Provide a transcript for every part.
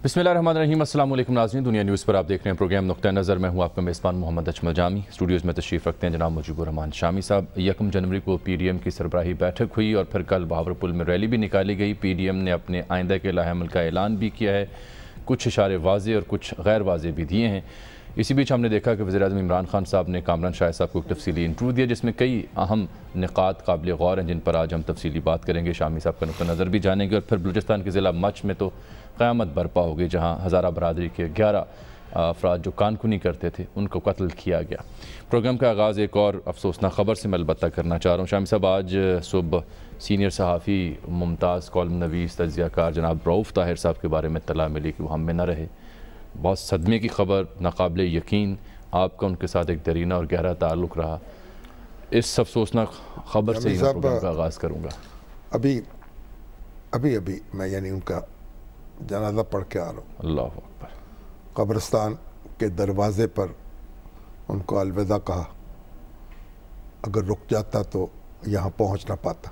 बिस्मिल्लाहिर्रहमानिर्रहीम। अस्सलाम वालेकुम नाज़रीन, दुनिया न्यूज़ पर आप देख रहे हैं प्रोग्राम नुक्ता नज़र। मैं हूँ आपका मेज़बान मोहम्मद अजमल जामी। स्टूडियोज़ में तशरीफ़ रखते हैं जनाब मुजीबुर रहमान शामी साहब। 1 जनवरी को PDM की सरबराही बैठक हुई और फिर कल बहावलपुर में रैली भी निकाली गई। PDM ने अपने आइंदा के लाहेअमल का ऐलान भी किया है, कुछ इशारे वाज़े और कुछ गैर वाज़े भी दिए हैं। इसी बीच हमने देखा कि वज़ीर-ए-आज़म इमरान खान साहब ने कामरान शाह साहब को एक तफसीली इंटरव्यू दिया जिसमें कई अहम निकात काबिल गौर हैं जिन पर आज हम तफसीली बात करेंगे। शामी साहब का नुक्ता नज़र भी जानेंगे और फिर बलूचिस्तान के ज़िला मच में तो क़यामत बरपा हो गई जहाँ हज़ारा बरादरी के 11 अफराद जो कानकुनी करते थे उनको कत्ल किया गया। प्रोग्राम का आगाज़ एक और अफसोसनाक ख़बर से मैं अलबत्ता करना चाह रहा हूँ। शामी साहब, आज सुबह सीनियर सहाफ़ी मुमताज़ कॉलम नवीस तज्ज़ियाकार जनाब रऊफ़ ताहिर साहब के बारे में इत्तला मिली कि वो हम में न रहे। बहुत सदमे की ख़बर, नाकाबिले यकीन। आपका उनके साथ एक दरीना और गहरा ताल्लुक़ रहा। इस अफसोसनाक ख़बर से ही मैं प्रोग्राम का आगाज़ करूँगा। अभी मैं यानी उनका जनाजा पढ़ के आ रहा हूँ। अल्लाह अकबर। कब्रिस्तान के दरवाज़े पर उनको अलविदा कहा। अगर रुक जाता तो यहाँ पहुँच ना पाता।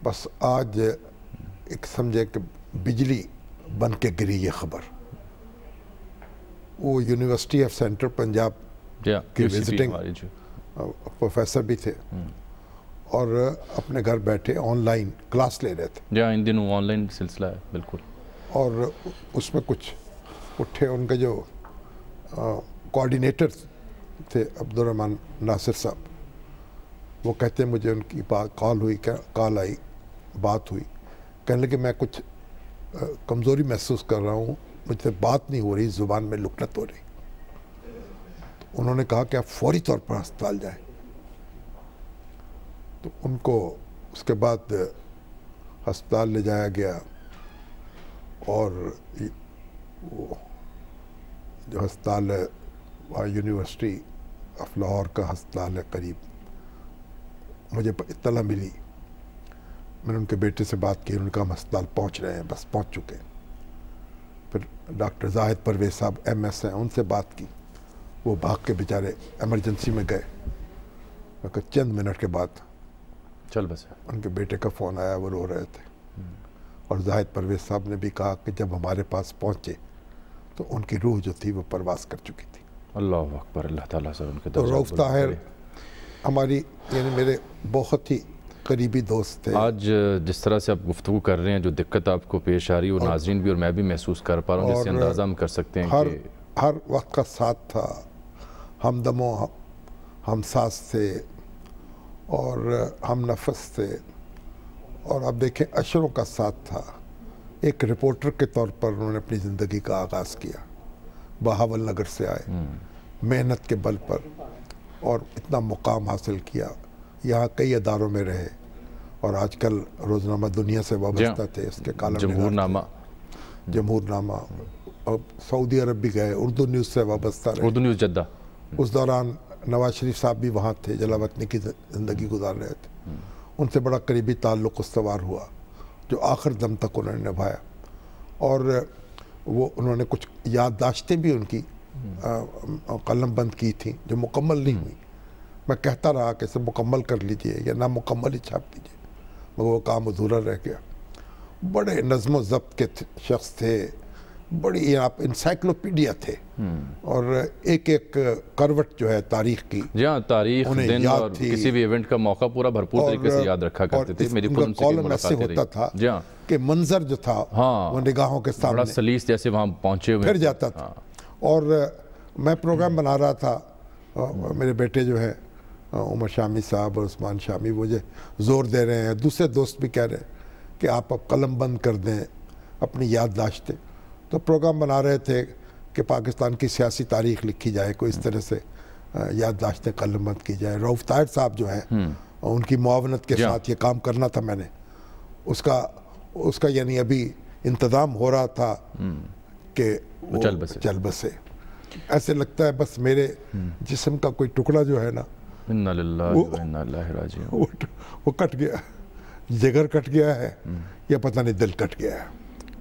बस आज एक समझे कि बिजली बन के गिरी ये ख़बर। वो यूनिवर्सिटी ऑफ सेंट्रल पंजाब के विजिटिंग प्रोफेसर भी थे और अपने घर बैठे ऑनलाइन क्लास ले रहे थे। इन दिनों ऑनलाइन सिलसिला है बिल्कुल। और उसमें कुछ उठे, उनके जो कोऑर्डिनेटर थे अब्दुर्रहमान नासिर साहब, वो कहते हैं मुझे उनकी कॉल आई, बात हुई, कहने लगे मैं कुछ कमज़ोरी महसूस कर रहा हूँ, मुझसे बात नहीं हो रही, ज़ुबान में लुकनत हो रही। तो उन्होंने कहा कि आप फौरी तौर पर अस्पताल जाएं। तो उनको उसके बाद अस्पताल ले जाया गया और वो जो अस्पताल है वहाँ यूनिवर्सिटी ऑफ लाहौर का अस्पताल है करीब, मुझे इत्तला मिली। मैंने उनके बेटे से बात की, उन्होंने कहा हम अस्पताल पहुँच रहे हैं, बस पहुँच चुके हैं। फिर डॉक्टर जाहिद परवेज़ साहब MS हैं, उनसे बात की। वो भाग के बेचारे एमरजेंसी में गए। मगर चंद मिनट के बाद चल बस उनके बेटे का फ़ोन आया, वो रो रहे थे। और जाहिद परवेज़ साहब ने भी कहा कि जब हमारे पास पहुँचे तो उनकी रूह जो थी वो परवास कर चुकी थी। अल्लाह अकबर। अल्लाह ताला से उनके तो रऊफ़ ताहिर हमारी यानी मेरे बहुत ही करीबी दोस्त थे। आज जिस तरह से आप गुफ्तगू कर रहे हैं, जो दिक्कत आपको पेश आ रही है वो नाज़रीन भी और मैं भी महसूस कर पा रहा हूँ, जिससे अंदाज़ा हम कर सकते हैं कि हर वक्त का साथ था, हमदमो हम सास थे और हम नफस थे। और अब देखें अशरों का साथ था। एक रिपोर्टर के तौर पर उन्होंने अपनी ज़िंदगी का आगाज़ किया। बहावल नगर से आए, मेहनत के बल पर, और इतना मुकाम हासिल किया। यहाँ कई अदारों में रहे और आजकल रोज़नामा दुनिया से वाबस्ता थे। इसके कालम जमहूरनामा, और सऊदी अरब भी गए, उर्दू न्यूज़ से वाबस्ता रहे। उर्दू न्यूज़ जद्दा। उस दौरान नवाज शरीफ साहब भी वहाँ थे, जलावतनी की ज़िंदगी गुजार रहे थे। उनसे बड़ा करीबी ताल्लुक़ उस्तवार हुआ जो आखिर दम तक उन्होंने निभाया। और वो उन्होंने कुछ याददाश्तें भी उनकी कलम बंद की थी जो मुकम्मल नहीं हुई। मैं कहता रहा कि इसे मुकम्मल कर लीजिए या ना मुकम्मल ही छाप दीजिए, मगर वो काम अधूरा रह गया। बड़े नज़्म ज़ब्त के शख्स थे, बड़ी आप इंसाइक्लोपीडिया थे और एक एक करवट जो है तारीख की, तारीख दिन और किसी भी इवेंट का मौका पूरा भरपूर तरीके से याद रखा करते थे। मेरी कॉलम ऐसे होता था कि मंजर जो था वो निगाहों के सामने बड़ा सलीस जैसे वहाँ पहुँचे हुए फिर जाता था। और मैं प्रोग्राम बना रहा था, मेरे बेटे जो है उमर शामी साहब और उस्मान शामी मुझे ज़ोर दे रहे हैं, दूसरे दोस्त भी कह रहे हैं कि आप अब कलम बंद कर दें, अपनी याददाश्तें। तो प्रोग्राम बना रहे थे कि पाकिस्तान की सियासी तारीख़ लिखी जाए, कोई इस तरह से याददाश्तें कलम बंद की जाए। रऊफ़ ताहिर साहब जो हैं उनकी मुआवनत के साथ ये काम करना था मैंने, उसका यानी अभी इंतज़ाम हो रहा था कि वो चल बसे। ऐसे लगता है बस मेरे जिस्म का कोई टुकड़ा जो है ना, इन्ना लिल्लाहि व इन्ना इलैहि राजिऊन, वो कट गया, जिगर कट गया है या पता नहीं दिल कट गया है।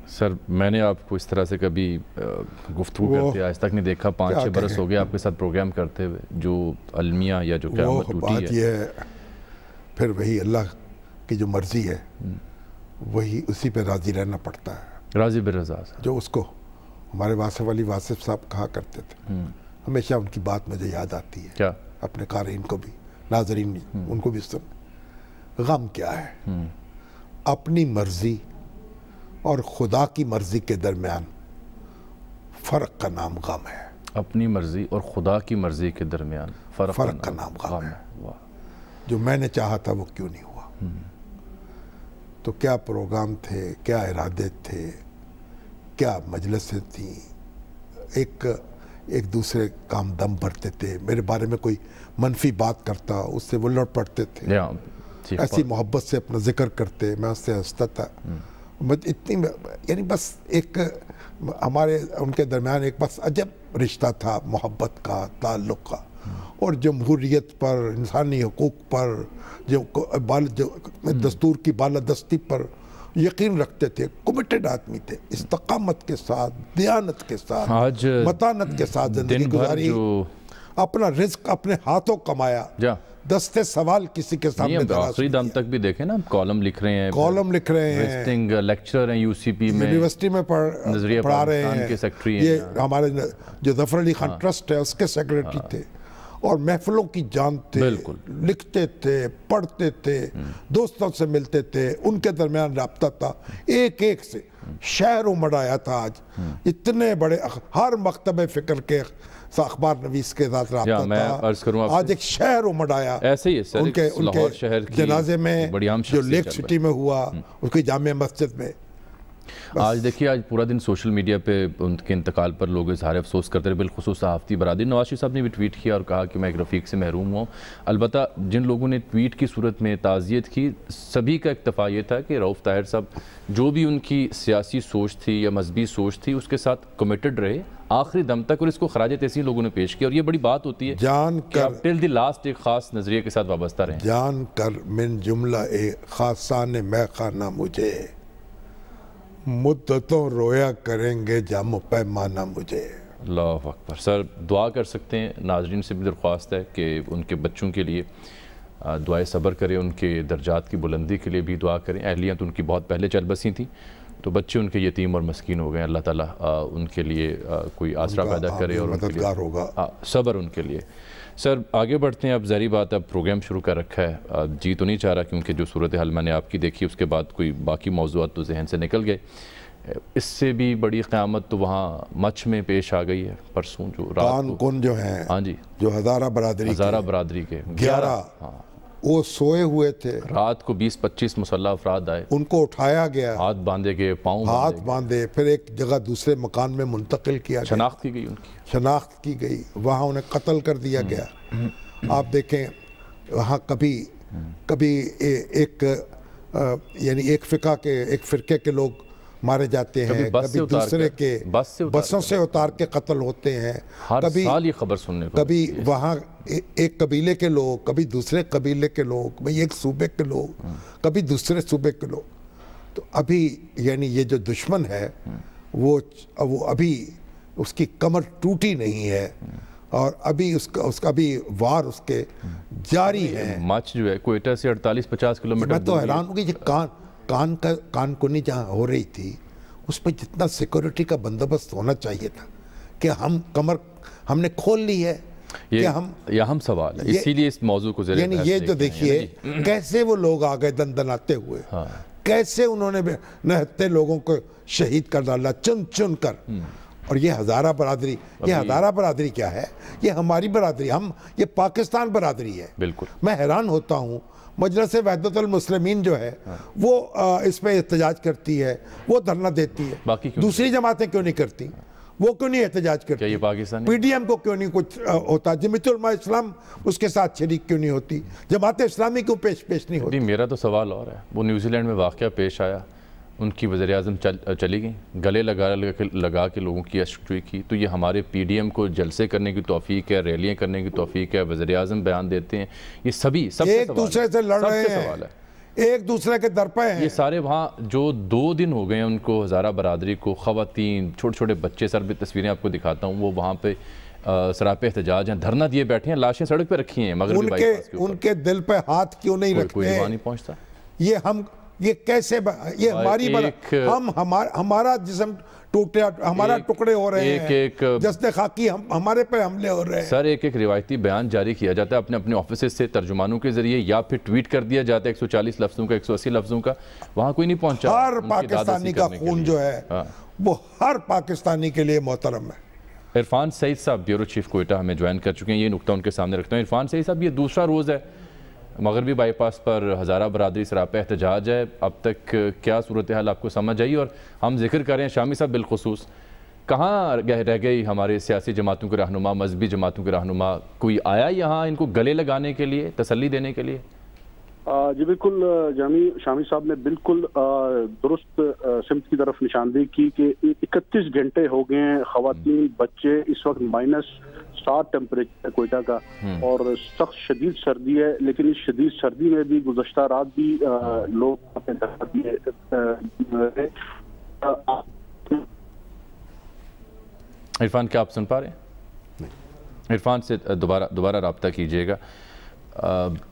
सर, मैंने आपको इस तरह से कभी गुफ्तगू करते आज तक नहीं देखा। 5-6 बरस हो गए आपके साथ प्रोग्राम करते हुए। जो अलमिया या जो क़यामत टूटी है, ये है फिर वही अल्लाह की जो मर्ज़ी है वही उसी पे राज़ी रहना पड़ता है। राजी बिन रज़ा साहब, जो उसको हमारे वासिफ अली वासिफ साहब कहा करते थे, हमेशा उनकी बात मुझे याद आती है। क्या? अपने क़ारीन को भी, नाज़रीन उनको भी सुन। गम क्या है? अपनी मर्जी और खुदा की मर्जी के दरमियान फ़र्क का नाम गम है। अपनी मर्जी और खुदा की मर्जी के दरमियान फ़र्क का नाम गम है। वाह। जो मैंने चाहा था वो क्यों नहीं हुआ? तो क्या प्रोग्राम थे, क्या इरादे थे, क्या मजलिसें थी, एक दूसरे का हम दम भरते थे। मेरे बारे में कोई मनफी बात करता, उससे वो लड़ पड़ते थे, ऐसी मोहब्बत से अपना जिक्र करते, मैं उससे हंसता था। इतनी यानी बस एक हमारे उनके दरमियान एक बस अजब रिश्ता था, मोहब्बत का, ताल्लुक़ का। और जमहूरियत पर, इंसानी हकूक़ पर, जो दस्तूर की बालादस्ती पर यकीन रखते थे, कमिटेड आदमी थे, इस्तकामत के साथ, दियानत के साथ, मतानत के साथ ज़िंदगी गुजारी, अपना रिज़्क अपने हाथों कमाया, दस्ते सवाल किसी के सामने आखिरी दम तक भी देखें ना, कॉलम लिख रहे हैं, लेक्चरर हैं यूसीपी में, यूनिवर्सिटी में पढ़ा रहे हैं, ये हमारे जो ज़फ़र अली खान ट्रस्ट है उसके सेक्रेटरी थे, और महफिलों की जानते, लिखते थे, पढ़ते थे, दोस्तों से मिलते थे, उनके दरमियान राब्ता था, एक एक से शहर उमड़ाया था। आज इतने बड़े हर मकतब फ़िक्र के अखबार नवीस के साथ राब्ता था, आज एक शहर उमड़ाया। ऐसे ही है उनके जनाजे में जो लेक सिटी में हुआ, उसकी जामे मस्जिद में। आज देखिए, आज पूरा दिन सोशल मीडिया पे उनके इंतकाल पर लोग इज़हार अफसोस करते रहे, बिलखुसूस सहाफ़ती बरादरी। नवाज शरीफ साहब ने भी ट्वीट किया और कहा कि मैं एक रफ़ीक से महरूम हूँ। अलबत्ता जिन लोगों ने ट्वीट की सूरत में ताज़ियत की, सभी का इत्तफ़ाक़ ये था कि रऊफ़ ताहिर साहब जो भी उनकी सियासी सोच थी या मजहबी सोच थी, उसके साथ कमिटेड रहे आखिरी दम तक, और इसको खराज तहसीन लोगों ने पेश किया। और ये बड़ी बात होती है जान कर टिल द लास्ट एक ख़ास नज़रिए के साथ वाबस्ता रहे। जान कर मिन जुमला ए ख़ासान मैं खाना मुझे, मुद्दतों रोया करेंगे जाम पैमाना मुझे। अल्लाह अकबर। सर दुआ कर सकते हैं, नाजरीन से भी दरख्वास्त है कि उनके बच्चों के लिए दुआए सब्र करें, उनके दर्जात की बुलंदी के लिए भी दुआ करें। अहलियाँ तो उनकी बहुत पहले चल बसी थी, तो बच्चे उनके यतीम और मस्कीन हो गए। अल्लाह ताला उनके लिए कोई आसरा पैदा करे और मददगार होगा, सब्र उनके लिए। सर आगे बढ़ते हैं। अब ज़ाहिर बात, अब प्रोग्राम शुरू कर रखा है, जी तो नहीं चाह रहा क्योंकि जो सूरत हाल मैंने आपकी देखी उसके बाद कोई बाकी मौज़ूआत तो जहन से निकल गए। इससे भी बड़ी क़यामत तो वहाँ मच में पेश आ गई है परसों, जो रात को जो हैं, हाँ जी, जो हज़ारा बरादरी के 11 वो सोए हुए थे। रात को 20-25 मुसल्लह अफराद आए, उनको उठाया गया, हाथ बांधे गए, पाँव हाथ बांधे, फिर एक जगह दूसरे मकान में मुंतकिल किया, शनाख्त की गई, उनकी शनाख्त की गई, वहाँ उन्हें कत्ल कर दिया गया। आप देखें वहाँ कभी यानी एक फ़िरके के लोग मारे जाते हैं, कभी दूसरे के बसों से उतार के कत्ल होते हैं, कभी साल ये खबर सुनने को, कभी वहाँ एक कबीले के लोग, कभी दूसरे कबीले के लोग, भाई एक सूबे के लोग, कभी दूसरे सूबे के लोग। तो अभी यानी ये जो दुश्मन है वो अभी उसकी कमर टूटी नहीं है, और अभी उसका भी वार उसके जारी है। मार्च जो है कोयटा से 48-50 किलोमीटर। मैं तो हैरान हूँ कि कानकुनी जहाँ हो रही थी उस पर जितना सिक्योरिटी का बंदोबस्त होना चाहिए था, कि हमने खोल ली है, ये हम सवाल है, इसीलिए इस मौजू को यानी ये जो देखिए कैसे वो लोग आ गए दंदनाते हुए, कैसे उन्होंने निहत्ते लोगों को शहीद कर डाला चुन चुन कर। और ये हज़ारा बरादरी, ये हज़ारा बरादरी क्या है? ये हमारी बरादरी, ये पाकिस्तान बरादरी है। बिल्कुल। मैं हैरान होता हूँ, मजलिस वहदतुल मुस्लिमीन जो है वो इस पे एहतजाज करती है, वो धरना देती है, बाकी दूसरी जमातें क्यों नहीं करती? वो क्यों नहीं एहतजाज करती? ये पाकिस्तान पीडीएम को क्यों नहीं कुछ होता? जमीयतुल उलमा इस्लाम उसके साथ शरीक क्यों नहीं होती? जमात इस्लामी क्यों पेश नहीं होती? मेरा तो सवाल और है, वो न्यूजीलैंड में वाक़या पेश आया, उनकी वज़ीर-ए-आज़म चली गई, गले लगा के लोगों की अशुई की, तो ये हमारे पीडीएम को जलसे करने की तौफीक है, रैलियाँ करने की तौफीक है, वज़ीर-ए-आज़म बयान देते हैं, ये सभी एक दूसरे से लड़ रहे हैं, एक दूसरे के दर पे हैं। ये सारे वहाँ जो 2 दिन हो गए हैं उनको, हज़ारा बरादरी को, ख़वातीन, छोटे छोटे बच्चे, सर भी तस्वीरें आपको दिखाता हूँ, वो वहाँ पे सरापे एहतजाज हैं, धरना दिए बैठे हैं, लाशें सड़क पे रखी हैं, मगर उनके दिल पे हाथ क्यों नहीं रखते? कोई नहीं पहुँचता। ये یہ کیسے یہ ہماری ہمارا جسم ٹوٹے ہمارا ٹکڑے ہو رہے ہیں، جسد خاکی ہمارے پہ حملے ہو رہے ہیں. سر ایک روایتی بیان جاری کیا جاتا ہے اپنے آفیسز سے ترجمانوں کے ذریعے، یا پھر ٹویٹ کر دیا جاتا ہے 140 لفظوں کا 180 لفظوں کا، وہاں کوئی نہیں پہنچا. ہر پاکستانی کا خون جو ہے وہ ہر پاکستانی کے لیے محترم ہے. عرفان سعید صاحب بیورو چیف کوئٹہ ہمیں جوائن کر چکے ہیں، یہ نقطہ ان کے سامنے رکھتا ہوں. عرفان سعید صاحب، یہ دوسرا روز ہے مغربی بائی پاس پر ہزارہ برادری سراپا احتجاج ہے. اب تک کیا صورتحال آپ کو سمجھ آئی؟ اور ہم ذکر کریں شامی صاحب بالخصوص، کہاں رہ گئی ہمارے سیاسی جماعتوں کے رہنما، مذہبی جماعتوں کے رہنما؟ کوئی آیا یہاں ان کو گلے لگانے کے لیے، تسلی دینے کے لیے؟ جی بالکل شامی صاحب نے بالکل درست سمت کی طرف نشاندہی کی کہ 31 گھنٹے ہو گئے ہیں، خواتین بچے، اس وقت -7 ٹیمپریچر کوئٹہ کا اور سخت شدید سردی ہے. لیکن اس شدید سردی میں بھی گزشتہ رات بھی لوگ اپنے گھر دیے. عرفان کیا آپ سن پا رہے ہیں؟ عرفان سے دوبارہ رابطہ کیجئے گا.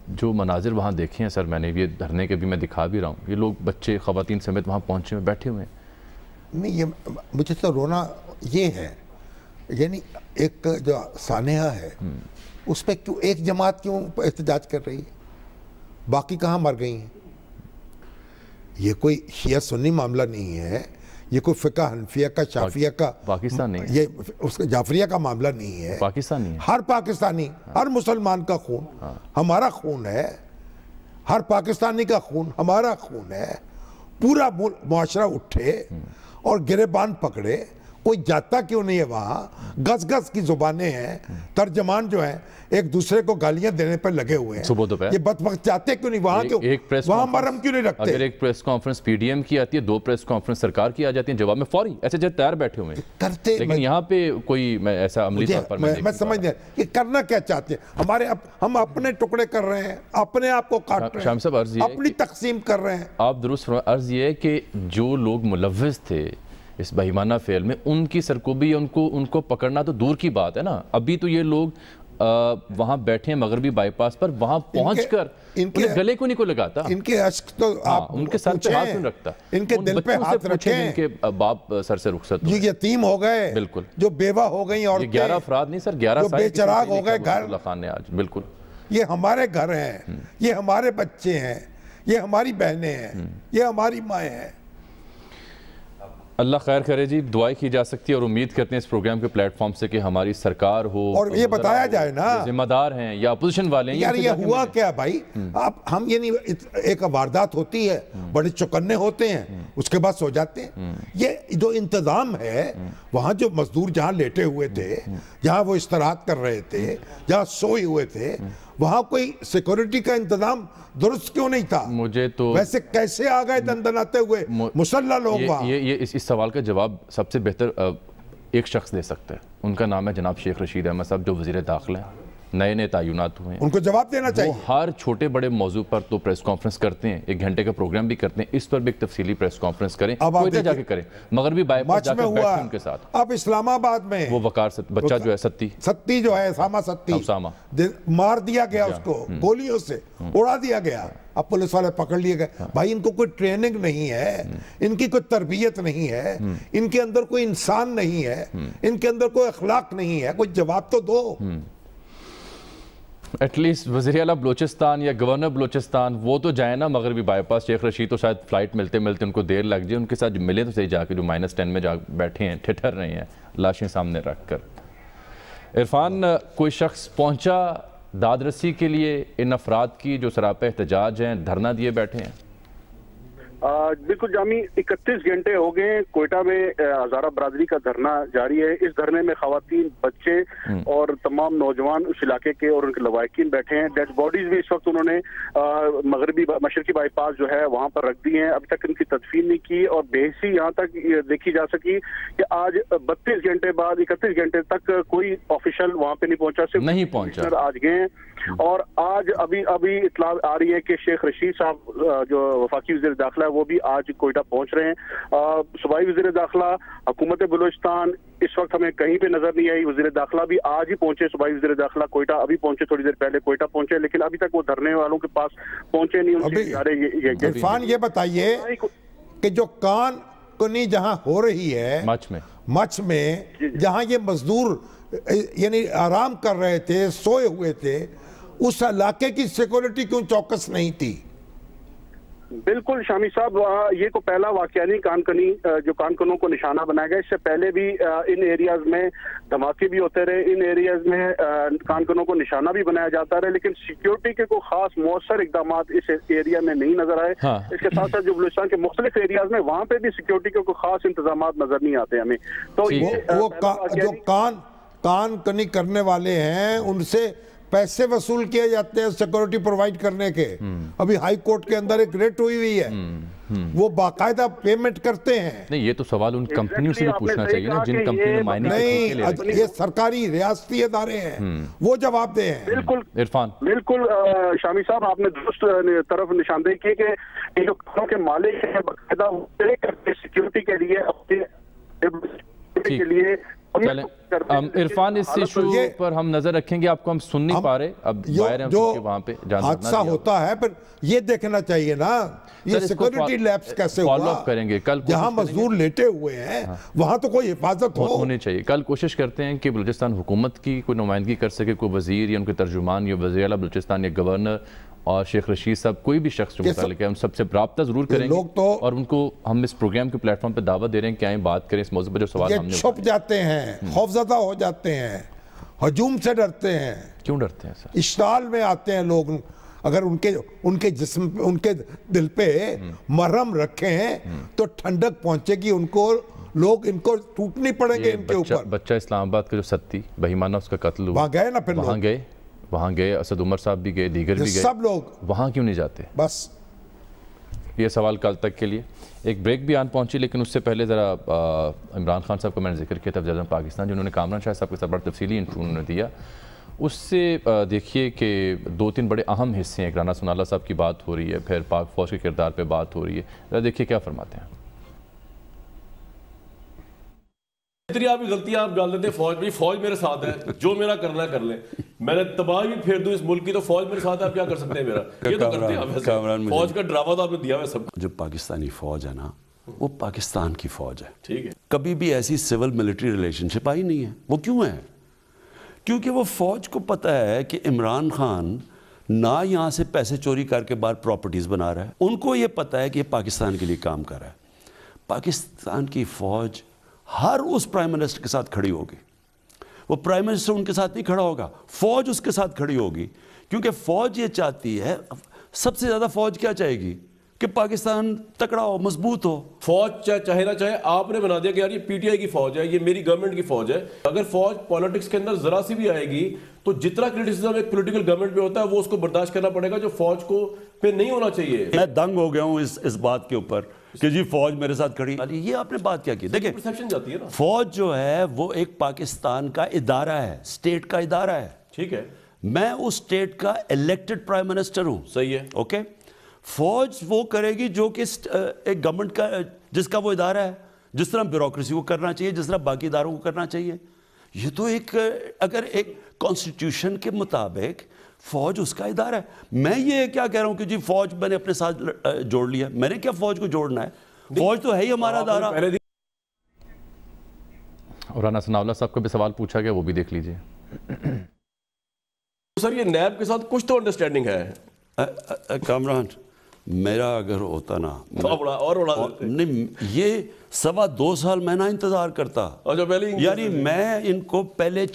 جو مناظر وہاں دیکھے ہیں سر، میں نے یہ دھرنے کے بھی میں دکھا بھی رہا ہوں، یہ لوگ بچے خواتین سمیت وہاں پہنچے ہوئے بیٹھے ہوئے ہیں. نہیں، یہ مجھے تو رونا یہ ہے، یعنی ایک جو سانحہ ہے اس پہ کیوں ایک جماعت کیوں احتجاج کر رہی ہے؟ باقی کہاں مر گئی ہیں؟ یہ کوئی شیعہ سنی معاملہ نہیں ہے، یہ کوئی فقہ حنفیہ کا، شافعیہ کا، پاکستان نہیں، یہ اس کا جعفریہ کا معاملہ نہیں ہے. پاکستان نہیں ہے. ہر پاکستانی، ہر مسلمان کا خون ہمارا خون ہے، ہر پاکستانی کا خون ہمارا خون ہے. پورا معاشرہ اٹھے اور گریبان پکڑے. کوئی جاتا کیوں نہیں ہے وہاں؟ گز گز کی زبانیں ہیں، ترجمان جو ہیں ایک دوسرے کو گالیاں دینے پر لگے ہوئے ہیں. صبح دوپہر یہ بدبخت جاتے کیوں نہیں وہاں؟ کیوں وہاں مرم کیوں نہیں رکھتے؟ اگر ایک press conference P D M کی آتی ہے، 2 پریس کانفرنس سرکار کی آ جاتی ہیں، جواب میں فوری ایسے جب تیار بیٹھے ہوئے ہیں کرتے. لیکن یہاں پہ کوئی ایسا عملی طور پر میں سمجھ نہیں، یہ کرنا کیا چاہتے ہیں؟ ہم اپنے ٹکڑے کر رہے ہیں، اپنے آپ کو کاٹ رہے ہیں، اپنی تقسیم کر رہے ہیں. آپ درست فرمائیں. عرض یہ ہے کہ جو لوگ ملوث تھے اس بہیمانہ فعل میں، ان کی سرکوبی، ان کو پکڑنا تو دور کی بات ہے نا. ابھی تو یہ لوگ وہاں بیٹھے ہیں مغربی بائی پاس پر، وہاں پہنچ کر انہیں گلے کو نہیں کو لگاتا. ان کے عشق تو آپ ان کے سر پہ ہاتھ نہیں رکھتا، ان کے دل پہ ہاتھ رکھیں. ان کے باپ سر سے رخصت جو یتیم ہو گئے، بالکل، جو بیوہ ہو گئی عورتیں، 11 افراد نہیں سر، 11 جو بے چراغ ہو گئے گھر، اللہ خان نے آج بالکل. یہ ہمارے گھر ہیں، یہ ہمارے بچے ہیں، یہ ہماری بہنیں ہیں، یہ ہماری مائیں ہیں. اللہ خیر کرے جی. دعائیں کی جا سکتی ہے اور امید کرتے ہیں اس پروگرام کے پلیٹ فارم سے کہ ہماری سرکار ہو اور یہ بتایا جائے نا، ذمہ دار ہیں یا اپوزیشن والے ہیں. یار یہ ہوا کیا بھائی؟ ہم یہ نہیں، ایک واردات ہوتی ہے، بڑے چوکنے ہوتے ہیں، اس کے بعد سو جاتے ہیں. یہ جو انتظام ہے وہاں، جو مزدور جہاں لیٹے ہوئے تھے، جہاں وہ استراحت کر رہے تھے، جہاں سوئے ہوئے تھے، وہاں کوئی سیکورٹی کا انتظام درست کیوں نہیں تھا؟ مجھے تو ویسے کیسے آ گئے دندناتے ہوئے مسلح لوگ وہاں؟ یہ اس سوال کا جواب سب سے بہتر ایک شخص دے سکتا ہے. ان کا نام ہے جناب شیخ رشید احمد صاحب، جو وزیر داخلہ ہیں. نئے تعینات ہوئے ہیں، ان کو جواب دینا چاہیے. وہ ہر چھوٹے بڑے موضوع پر تو پریس کانفرنس کرتے ہیں، 1 گھنٹے کا پروگرام بھی کرتے ہیں. اس پر بھی ایک تفصیلی پریس کانفرنس کریں، کوئٹہ جا کے کریں، مغربی بائی پاس جا کے بیٹھیں ان کے ساتھ. اب اسلام آباد میں وہ وقار بچہ جو ہے ستی جو ہے، اسامہ مار دیا گیا، اس کو گولیوں سے اڑا دیا گیا. اب پولیس والے پکڑ لیے گئے. بھائی ان کو کوئی ٹریننگ نہیں ہے، ان کی کوئی تربیت نہیں ہے، ان کے اندر کوئی انسان نہیں ہے، ان کے اندر کوئی اخلاق نہیں ہے. کوئی جواب تو دو. ایٹ لیسٹ وزیر اعلیٰ بلوچستان یا گورنر بلوچستان وہ تو جائیں نا مغربی بائی پاس. شیخ رشید تو شاید فلائٹ ملتے ان کو دیر لگ جائے، ان کے ساتھ ملے تو صحیح جا کے، جو -10 میں جا بیٹھے ہیں، ٹھٹر رہے ہیں لاشیں سامنے رکھ کر. عرفان، کوئی شخص پہنچا داد رسی کے لیے ان افراد کی جو سراپا احتجاج ہیں، دھرنا دیے بیٹھے ہیں؟ بالکل جامی، 31 گھنٹے ہو گئے کوئٹہ میں ہزارہ برادری کا دھرنا جاری ہے. اس دھرنے میں خواتین، بچے اور تمام نوجوان اس علاقے کے اور ان کے لواحقین بیٹھے ہیں. ڈیڈ باڈیز بھی اس وقت انہوں نے مشرقی بائی پاس جو ہے وہاں پر رکھ دی ہیں. ابھی تک ان کی تدفین نہیں کی اور بے حسی یہاں تک دیکھی جا سکی کہ آج 32 گھنٹے بعد 31 گھنٹے تک کوئی آفیشل وہاں پہ نہیں پہنچا، صرف آج گئے ہیں. اور آج ابھی اطلاع آ رہی ہے کہ شیخ رشید صاحب جو وفاقی وزیر داخلہ وہ بھی آج کوئٹہ پہنچ رہے ہیں. صوبائی وزیر داخلہ حکومت بلوچستان اس وقت ہمیں کہیں پہ نظر نہیں آئی. وزیر داخلہ بھی آج ہی پہنچے, صوبائی وزیر داخلہ کوئٹہ ابھی پہنچے, تھوڑی دیر پہلے کوئٹہ پہنچے, لیکن ابھی تک وہ دھرنے والوں کے پاس پہنچے نہیں. عرفان یہ بتائیے کہ جو کان کنی جہاں ہو رہی ہے مچ میں جہاں یہ مزدور یعنی آرام کر رہے تھے, سوئے ہوئے تھے, اس علاقے کی سیکورٹی کیوں چوکس نہیں تھی؟ بالکل شامی صاحب, یہ کو پہلا واقعہ نہیں کانکنی جو کانکنوں کو نشانہ بنایا گیا. اس سے پہلے بھی ان ایریاز میں دھماکے بھی ہوتے رہے, ان ایریاز میں کانکنوں کو نشانہ بھی بنایا جاتا رہے, لیکن سیکیورٹی کے کوئی خاص مؤثر اقدامات اس ایریا میں نہیں نظر آئے. اس کے ساتھ ساتھ جو بلوچستان کے مختلف ایریاز میں وہاں پہ بھی سیکیورٹی کے کوئی خاص انتظامات نظر نہیں آتے ہمیں. تو وہ جو کان کنی کرنے والے ہیں ان سے پیسے وصول کیے جاتے ہیں سیکورٹی پرووائڈ کرنے کے. ابھی ہائی کورٹ کے اندر ایک ریٹ ہوئی ہے, وہ باقاعدہ پیمنٹ کرتے ہیں. نہیں, یہ تو سوال ان کمپنیوں سے بھی پوچھنا چاہیے نا جن کمپنیوں مائننگ نہیں, یہ سرکاری ریاستی ادارے ہیں, وہ جواب دے ہیں. بالکل عرفان, بالکل شامی صاحب, آپ نے درست طرف نشاندہی کی کہ جو کانوں کے مالک ہیں باقاعدہ سیکیورٹی کے لیے عرفان اس ایشو پر ہم نظر رکھیں گے. آپ کو ہم سن نہیں پا رہے, اب باہر ہیں وہاں پہ حادثہ ہوتا ہے, پر یہ دیکھنا چاہیے نا یہ سیکورٹی لیپس کیسے ہوا. کریں گے کل, جہاں مزدور لیٹے ہوئے ہیں وہاں تو کوئی حفاظت ہونی چاہیے. کل کوشش کرتے ہیں کہ بلوچستان حکومت کی کوئی نمائندگی کر سکے, کوئی وزیر یا ان کے ترجمان یا وزیر اعلیٰ بلوچستان یا گورنر اور شیخ رشید صاحب, کوئی بھی شخص جو متعلق ہے ان سب سے رابطہ ضرور کریں گے, اور ان کو ہم اس پروگرام کے پلیٹ فارم پہ دعوت دے رہے ہیں کہ آئیں بات کریں اس موضوع پر جو سوال ہم نے. یہ چھپ جاتے ہیں, خوفزدہ ہو جاتے ہیں, ہجوم سے ڈرتے ہیں. کیوں ڈرتے ہیں سر؟ اشتعال میں آتے ہیں لوگ. اگر ان کے جسم ان کے دل پہ مرہم رکھیں تو ٹھنڈک پہنچے گی ان کو, لوگ ان کو ٹوٹنی پڑیں گے ان کے اوپر. بچہ اسلام آباد کا جو ستی بہیمانہ اس کا قتل ہوا, وہاں گئے نا, پھر وہاں گئے, اسد عمر صاحب بھی گئے, دیگر بھی گئے, سب لوگ وہاں کیوں نہیں جاتے؟ بس یہ سوال کل تک کے لیے. ایک بریک بھی آن پہنچی, لیکن اس سے پہلے ذرا عمران خان صاحب کا میں نے ذکر کیا تھا, وزیر اعظم پاکستان, جنہوں نے کامران شاہ صاحب کے ساتھ بڑا تفصیلی انٹرویو انہوں نے دیا. اس سے دیکھیے کہ 2-3 بڑے اہم حصے ہیں. ایک رانا ثناء اللہ صاحب کی بات ہو رہی ہے, پھر پاک فوج کے کردار پہ بات ہو رہی ہے. ذرا دیکھیے کیا فرماتے ہیں. اتنی آپ کی غلطیاں آپ ڈال دیتے ہیں, فوج میرے ساتھ ہے, جو میرا کرنا ہے کر لیں, میں نے تباہی بھی پھیر دوں اس ملک کی, تو فوج میرے ساتھ ہے, آپ کیا کر سکتے ہیں میرا, یہ تو کرتے ہیں آپ. فوج کا ڈرامہ تو آپ نے دیا ہے سب. جو پاکستانی فوج ہے نا وہ پاکستان کی فوج ہے, ٹھیک ہے, کبھی بھی ایسی سول ملٹری ریلیشن شپ آئی نہیں ہے. وہ کیوں ہے؟ کیونکہ وہ فوج کو پتہ ہے کہ عمران خان نہ یہاں سے پیسے چوری کر کے باہر پراپرٹیز بنا رہا ہے, ان کو یہ پتہ ہے کہ یہ پاکستان کے لیے کام کر رہا ہے. پاکستان کی فوج ہر اس پرائم منسٹر کے ساتھ کھڑی ہوگی. وہ پرائم منسٹر ان کے ساتھ نہیں کھڑا ہوگا, فوج اس کے ساتھ کھڑی ہوگی, کیونکہ فوج یہ چاہتی ہے, سب سے زیادہ فوج کیا چاہے گی کہ پاکستان تکڑا ہو, مضبوط ہو. فوج چاہے نہ چاہے, آپ نے بنا دیا کہ یار یہ پی ٹی آئی کی فوج ہے, یہ میری گورنمنٹ کی فوج ہے. اگر فوج پالیٹکس کے اندر ذرا سی بھی آئے گی تو جتنا کرٹیسزم ایک پولیٹیکل گورنمنٹ پہ ہوتا ہے وہ اس کو برداشت کرنا پڑے گا, جو فوج کو پہ نہیں ہونا چاہیے. میں دنگ ہو گیا ہوں اس بات کے اوپر کہ جی فوج میرے ساتھ کھڑی. یہ آپ نے بات کیا کی. دیکھیں پرسیپشن جاتی ہے نا, فوج جو ہے وہ ایک پاکستان کا ادارہ ہے, اسٹیٹ کا ادارہ ہے, ٹھیک ہے. میں اس اسٹیٹ کا الیکٹڈ پرائم منسٹر ہوں, صحیح ہے, اوکے. فوج وہ کرے گی جو کہ ایک گورنمنٹ کا جس کا وہ ادارہ ہے, جس طرح بیوروکریسی کو کرنا چاہیے, جس طرح باقی اداروں کو کرنا چاہیے. یہ تو ایک اگر ایک کانسٹیٹیوشن کے مطابق فوج اس کا ادارہ ہے. میں یہ کیا کہہ رہا ہوں کہ جی فوج میں نے اپنے ساتھ جوڑ لیا, میں نے کیا فوج کو جوڑنا ہے, فوج تو ہے ہی ہمارا ادارہ. اور رانا ثناء اللہ صاحب کو بھی سوال پوچھا گیا, وہ بھی دیکھ لیجئے. سر یہ نیب کے ساتھ کچھ تو انڈرسٹینڈنگ ہے. کامران میرا اگر ہوتا نا اور نہیں, یہ 2.25 سال میں نہ انتظار کرتا. یعنی میں ان کو پہلے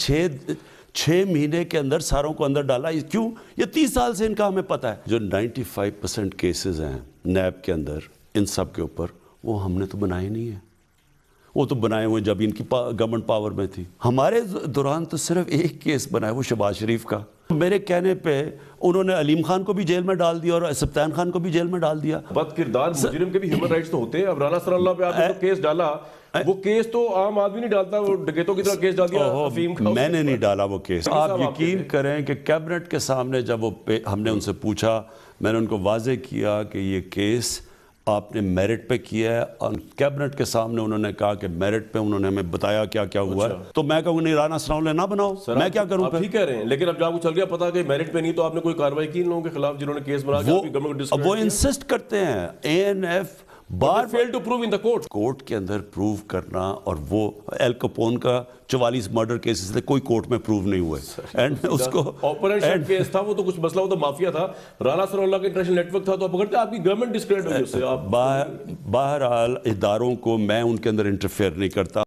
6 مہینے کے اندر ساروں کو اندر ڈالا. کیوں؟ یہ 30 سال سے ان کا ہمیں پتہ ہے. جو 95% کیسز ہیں نیب کے اندر ان سب کے اوپر, وہ ہم نے تو بنائے نہیں ہیں. وہ تو بنائے ہوئے جب ان کی گورنمنٹ پاور میں تھی. ہمارے دوران تو صرف ایک کیس بنا ہے, وہ شہباز شریف کا. میرے کہنے پہ انہوں نے علیم خان کو بھی جیل میں ڈال دیا اور سبطین خان کو بھی جیل میں ڈال دیا. بد کردار مجرم کے بھی ہیومن رائٹس تو ہوتے ہیں. اب رانا ثناء اللہ پہ آپ نے کیس ڈالا, وہ کیس تو عام آدمی نہیں ڈالتا, وہ ڈکیتوں کی طرح کیس ڈال دیا افیم کا. میں نے نہیں ڈالا وہ کیس. آپ یقین کریں کہ کیبنٹ کے سامنے جب ہم نے ان سے پوچھا, میں نے ان کو واضح کیا کہ یہ کیس آپ نے میرٹ پہ کیا ہے اور کیبنٹ کے سامنے انہوں نے کہا کہ میرٹ پہ انہوں نے ہمیں بتایا کیا کیا ہوا ہے, تو میں کہوں نہیں رانا ثناءاللہ نہ بناؤ, میں کیا کروں؟ آپ ٹھیک کہہ رہے ہیں, لیکن اب جب آپ کو چل گیا پتا کہ میرٹ پہ نہیں تو آپ نے کوئی کارروائی کی ان لوگوں کے خلاف جنہوں نے کیس بنا کے آپ کی گورنمنٹ کو ڈسکریڈٹ کیا؟ وہ انسسٹ کرتے ہیں, اے این ایف بار fail to prove in the court, court کے اندر پروو کرنا, اور وہ ایل کپون کا 44 مرڈر کیسز تھے, کوئی کورٹ میں پروو نہیں ہوئے, اینڈ اس کو آپریشن کیس تھا, وہ تو کچھ مسئلہ, وہ تو مافیا تھا, رانا ثناءاللہ کا انٹرنیشنل نیٹ ورک تھا, تو آپ پکڑتے آپ کی گورنمنٹ ڈسکریڈٹ ہوئی اس سے. بہرحال اداروں کو میں ان کے اندر انٹرفیئر نہیں کرتا.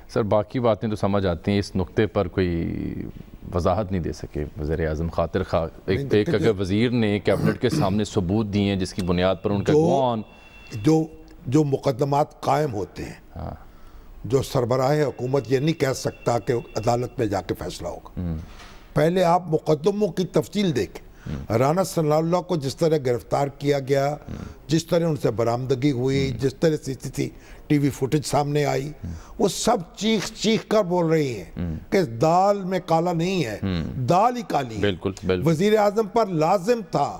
سر باقی باتیں تو سمجھ آتی ہیں, اس نقطے پر کوئی وضاحت نہیں دے سکے وزیر اعظم خاطر خواہ. ایک اگر وزیر نے کیبنٹ کے سامنے ثبوت دیے ہیں جس کی بنیاد پر ان کا گوان جو مقدمات قائم ہوتے ہیں, جو سربراہ حکومت یہ نہیں کہہ سکتا کہ عدالت میں جا کے فیصلہ ہوگا. پہلے آپ مقدموں کی تفصیل دیکھیں. رانا ثناءاللہ کو جس طرح گرفتار کیا گیا, جس طرح ان سے برآمدگی ہوئی, جس طرح سی ٹی وی فوٹیج سامنے آئی, وہ سب چیخ چیخ کر بول رہی ہیں کہ دال میں کالا نہیں ہے, دال ہی کالی ہے. بالکل. وزیر اعظم پر لازم تھا,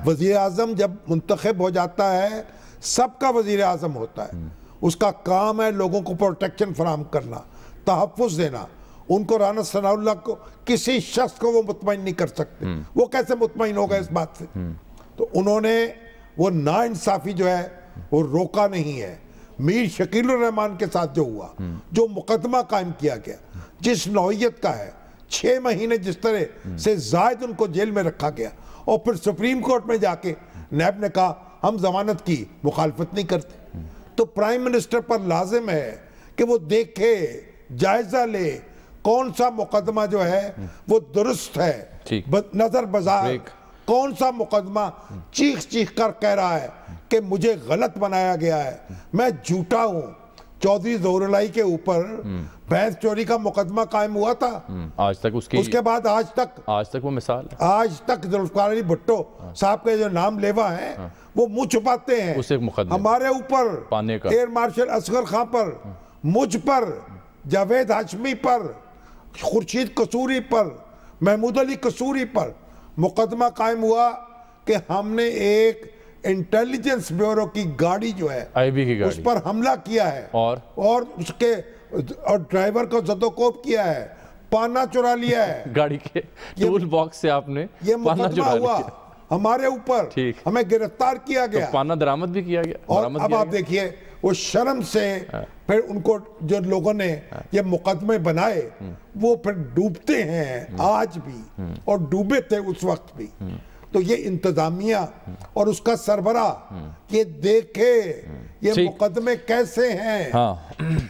وزیر اعظم جب منتخب ہو جاتا ہے سب کا وزیر اعظم ہوتا ہے, اس کا کام ہے لوگوں کو پروٹیکشن فراہم کرنا, تحفظ دینا. ان کو رانا ثناءاللہ کو کسی شخص کو وہ مطمئن نہیں کر سکتے, وہ کیسے مطمئن ہوگا اس بات سے؟ تو انہوں نے وہ ناانصافی جو ہے وہ روکا نہیں ہے. میر شکیل الرحمان کے ساتھ جو ہوا, جو مقدمہ قائم کیا گیا, جس نوعیت کا ہے, 6 مہینے جس طرح سے زائد ان کو جیل میں رکھا گیا, اور پھر سپریم کورٹ میں جا کے نیب نے کہا ہم ضمانت کی مخالفت نہیں کرتے. تو پرائم منسٹر پر لازم ہے کہ وہ دیکھے, جائزہ لے کون سا مقدمہ جو ہے وہ درست ہے, نظر بظاہر کون سا مقدمہ چیخ چیخ کر کہہ رہا ہے کہ مجھے غلط بنایا گیا ہے, میں جھوٹا ہوں. چودھری ظہور الہی کے اوپر بھینس چوری کا مقدمہ قائم ہوا تھا, آج تک اس کے بعد آج تک وہ مثال ہے. آج تک ذوالفقار علی بھٹو صاحب کے جو نام لیوا ہیں وہ منہ چھپاتے ہیں. ہمارے اوپر ایئر مارشل اصغر خان پر, مجھ پر, جاوید ہاشمی پر, خورشید قصوری پر, محمود علی قصوری پر مقدمہ قائم ہوا کہ ہم نے ایک انٹیلیجنس بیورو کی گاڑی جو ہے اس پر حملہ کیا ہے, اور اس کے اور ڈرائیور کو زدوکوب کیا ہے, پانا چرا لیا ہے گاڑی کے ٹول باکس سے. آپ نے یہ مقدمہ ہوا ہمارے اوپر, ہمیں گرفتار کیا گیا, پانا درآمد بھی کیا گیا. اور اب آپ دیکھیے وہ شرم سے پھر ان کو جو لوگوں نے یہ مقدمے بنائے وہ پھر ڈوبتے ہیں آج بھی, اور ڈوبے تھے اس وقت بھی. تو یہ انتظامیہ اور اس کا سربراہ یہ دیکھے یہ مقدمے کیسے ہیں,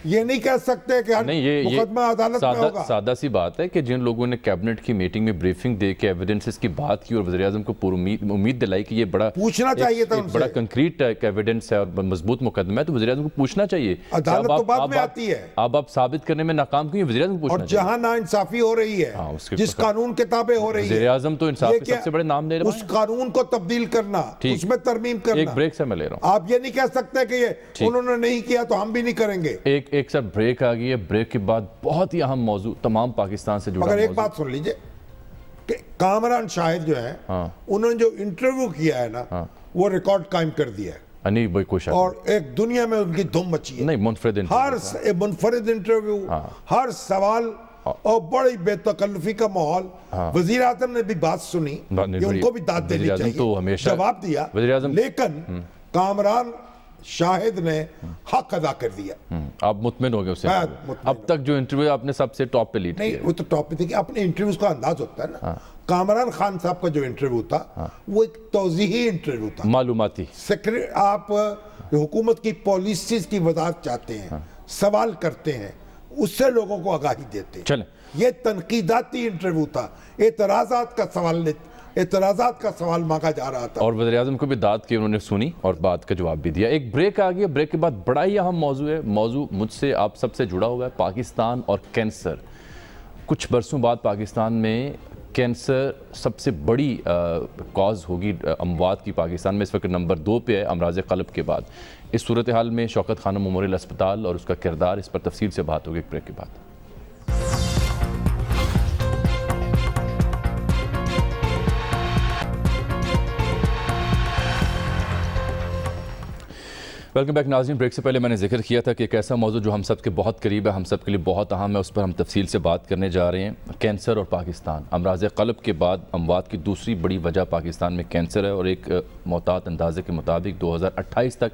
یہ نہیں کہہ سکتے کہ مقدمہ عدالت میں ہوگا. سادہ سی بات ہے کہ جن لوگوں نے کیبنٹ کی میٹنگ میں بریفنگ دے کے ایویڈنسز کی بات کی اور وزیر اعظم کو پوری امید دلائی کہ یہ بڑا پوچھنا چاہیے تھا, بڑا کنکریٹ ایویڈنس ہے اور مضبوط مقدمہ ہے, تو وزیر اعظم کو پوچھنا چاہیے. عدالت تو بعد میں آتی ہے, اب آپ ثابت کرنے میں ناکام کیوں, وزیر اعظم کو پوچھنا چاہیے. اور جہاں ناانصافی ہو رہی ہے, جس قانون کے تابع ہو رہی ہے, وزیر اعظم تو انصاف کے سب سے بڑے نام دے رہے ہیں, اس قانون کو تبدیل کرنا, اس میں ترمیم کرنا. ایک بریک سے میں لے رہا ہوں, آپ یہ نہیں کہہ سکتے کہ یہ انہوں نے نہیں کیا تو ہم بھی نہیں کریں گے. ایک سر بریک آ گئی ہے, بریک کے بعد بہت ہی اہم موضوع تمام پاکستان سے جڑا. مگر ایک بات سن لیجئے کہ کامران شاہد جو ہیں انہوں نے جو انٹرویو کیا ہے نا وہ ریکارڈ قائم کر دیا ہے, نہیں بھائی کوئی شک, اور ایک دنیا میں ان کی دھوم مچی ہے. نہیں منفرد انٹرویو, ہر سوال اور بڑی بے تکلفی کا ماحول. وزیر اعظم نے بھی بات سنی, ان کو بھی داد دینی چاہیے, جواب دیا, لیکن کامران شاہد نے حق ادا کر دیا. آپ مطمئن ہو گئے اسے؟ اب تک جو انٹرویو آپ نے سب سے ٹاپ پہ لیڈ کیا. نہیں وہ تو ٹاپ پہ تھی کہ اپنے انٹرویوز کا انداز ہوتا ہے نا. کامران خان صاحب کا جو انٹرویو تھا وہ ایک توضیحی انٹرویو تھا, معلوماتی. آپ حکومت کی پالیسیز کی وضاحت چاہتے ہیں, سوال کرتے ہیں, اس سے لوگوں کو آگاہی دیتے ہیں. چلیں, یہ تنقیداتی انٹرویو تھا, اعتراضات کا سوال مانگا جا رہا تھا, اور وزیر اعظم کو بھی داد کی انہوں نے سنی اور بات کا جواب بھی دیا. ایک بریک آ گیا, بریک کے بعد بڑا ہی اہم موضوع ہے, موضوع مجھ سے آپ سب سے جڑا ہوا ہے, پاکستان اور کینسر. کچھ برسوں بعد پاکستان میں کینسر سب سے بڑی کاز ہوگی اموات کی پاکستان میں, اس وقت نمبر 2 پہ ہے امراض قلب کے بعد. اس صورتحال میں شوکت خانم میموریل اسپتال اور اس کا کردار, اس پر تفصیل سے بات ہوگی ایک بریک کے بعد. वेलकम बैक नाज़रीन। ब्रेक से पहले मैंने जिक्र किया था कि एक ऐसा मौजू जो हम सब के बहुत करीब है, हम सब के लिए बहुत अहम है, उस पर हम तफसील से बात करने जा रहे हैं। कैंसर और पाकिस्तान। अमराज़ क़ल्ब के बाद अमवात की दूसरी बड़ी वजह पाकिस्तान में कैंसर है और एक मोहतात अंदाजे के मुताबिक 2028 तक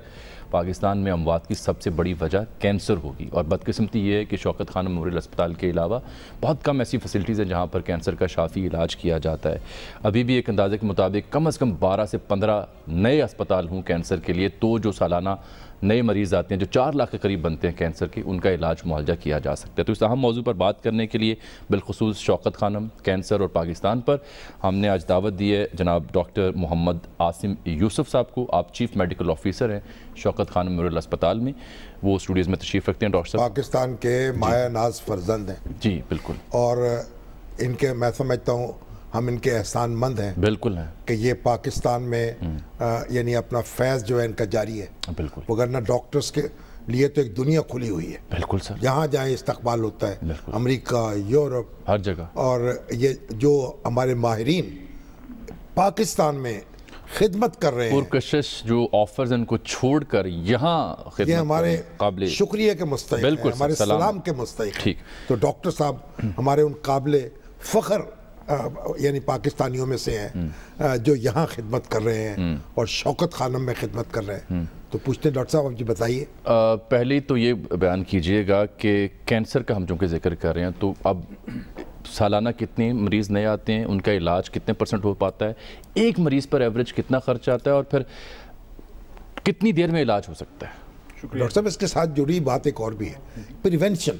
पाकिस्तान में अमवात की सबसे बड़ी वजह कैंसर होगी। और बदकिस्मती ये है कि शौकत खानम मेमोरियल अस्पताल के अलावा बहुत कम ऐसी फैसिलिटीज़ हैं जहाँ पर कैंसर का शाफी इलाज किया जाता है। अभी भी एक अंदाजे के मुताबिक कम से कम 12 से 15 नए अस्पताल हों कैंसर के लिए, तो जो सालाना नए मरीज़ आते हैं जो 4 लाख के करीब बनते हैं कैंसर के, उनका इलाज मुआवजा किया जा सकता है। तो इस अहम मौजू पर बात करने के लिए बिलखुसूस शौकत खानम, कैंसर और पाकिस्तान पर हमने आज दावत दी है जनाब डॉक्टर मोहम्मद आसिम यूसुफ साहब को। आप चीफ मेडिकल ऑफिसर हैं शौकत खानम मेमोरियल अस्पताल में, वो स्टूडियोज़ में तशरीफ़ रखते हैं। डॉक्टर साहब पाकिस्तान के माया नाज फर्जंद हैं जी, बिल्कुल, और इनके मैं समझता हूँ हम इनके एहसानमंद हैं, बिल्कुल हैं कि ये पाकिस्तान में यानी अपना फैज़ जो है इनका जारी है। बिल्कुल, वगरना डॉक्टर्स के लिए तो एक दुनिया खुली हुई है। बिल्कुल सर, जहाँ जहाँ इस्तकबाल होता है, अमेरिका, यूरोप, हर जगह। और ये जो हमारे माहिरीन पाकिस्तान में खिदमत कर रहे हैं, कशिश जो ऑफर्स इनको छोड़कर यहाँ ये हमारे काबिल शुक्रिया के मुस्तहिक हैं, हमारे सलाम के मुस्तहिक हैं। ठीक, तो डॉक्टर साहब हमारे उन काबिल फ़ख्र यानी पाकिस्तानियों में से हैं जो यहाँ खिदमत कर रहे हैं और शौकत खानम में खिदमत कर रहे हैं। तो पूछते हैं डॉक्टर साहब, आप जी बताइए। पहले तो ये बयान कीजिएगा कि कैंसर का हम जो कि जिक्र कर रहे हैं, तो अब सालाना कितने मरीज़ नए आते हैं, उनका इलाज कितने % हो पाता है, एक मरीज़ पर एवरेज कितना खर्च आता है और फिर कितनी देर में इलाज हो सकता है? डॉक्टर साहब, इसके साथ जुड़ी बात एक और भी है, प्रिवेंशन,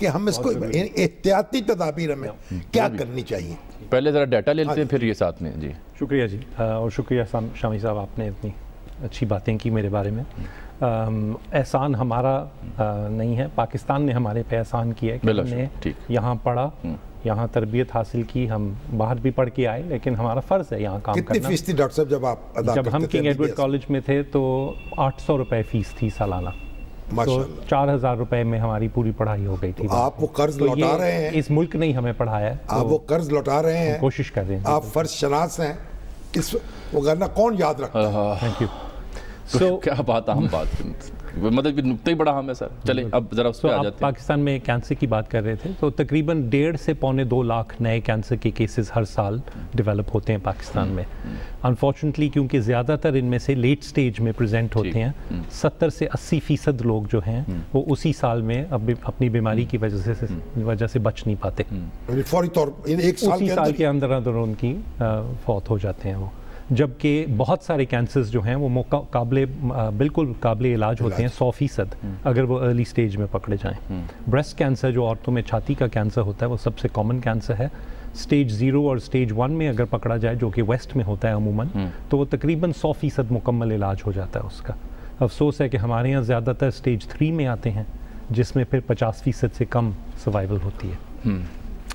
कि हम इसको एहतियाती तदाबीर हमें क्या करनी चाहिए। पहले ज़रा डाटा ले लेते हैं, फिर ये साथ में। जी शुक्रिया जी, और शुक्रिया शामी साहब, आपने इतनी अच्छी बातें की मेरे बारे में। एहसान हमारा नहीं है, पाकिस्तान ने हमारे पे एहसान किया है कि हमने यहाँ पढ़ा, यहाँ तरबियत हासिल की, हम बाहर भी पढ़ के आए, लेकिन हमारा फ़र्ज़ है यहाँ काम करना। कितनी फीस थी डॉक्टर साहब जब हम किंग एडवर्ड कॉलेज में थे तो 800 रुपये फ़ीस थी सालाना, तो 4000 रुपए में हमारी पूरी पढ़ाई हो गई थी। आप वो कर्ज लौटा रहे हैं, इस मुल्क ने ही हमें पढ़ाया है, आप वो कर्ज लौटा रहे हैं, कोशिश कर रहे हैं, आप फर्ज शनास हैं, इस वगरना कौन याद रखता है। Thank you. क्या बात, हम बात मतलब नुकता ही बड़ा हम है सर। चले अब जरा उस पे आ जाते हैं। पाकिस्तान में कैंसर की बात कर रहे थे, तो तकरीबन 1.5 से पौने 2 लाख नए कैंसर के केसेस हर साल डेवलप होते हैं पाकिस्तान में। अनफॉर्चुनेटली क्योंकि ज़्यादातर इनमें से लेट स्टेज में प्रेजेंट होते हैं, 70 से 80% लोग जो हैं वो उसी साल में अपनी बीमारी की वजह से बच नहीं पाते, फौरी तौर एक साल के अंदर उनकी फौत हो जाते हैं वो। जबकि बहुत सारे कैंसर्स जो हैं वो बिल्कुल काबिल इलाज होते हैं 100% अगर वो अर्ली स्टेज में पकड़े जाएं। ब्रेस्ट कैंसर जो औरतों में छाती का कैंसर होता है वो सबसे कॉमन कैंसर है। स्टेज 0 और स्टेज 1 में अगर पकड़ा जाए, जो कि वेस्ट में होता है अमूमन, तो वो तकरीबन 100% मुकम्मल इलाज हो जाता है उसका। अफसोस है कि हमारे यहाँ ज़्यादातर स्टेज 3 में आते हैं, जिसमें फिर 50% से कम सर्वाइवल होती है।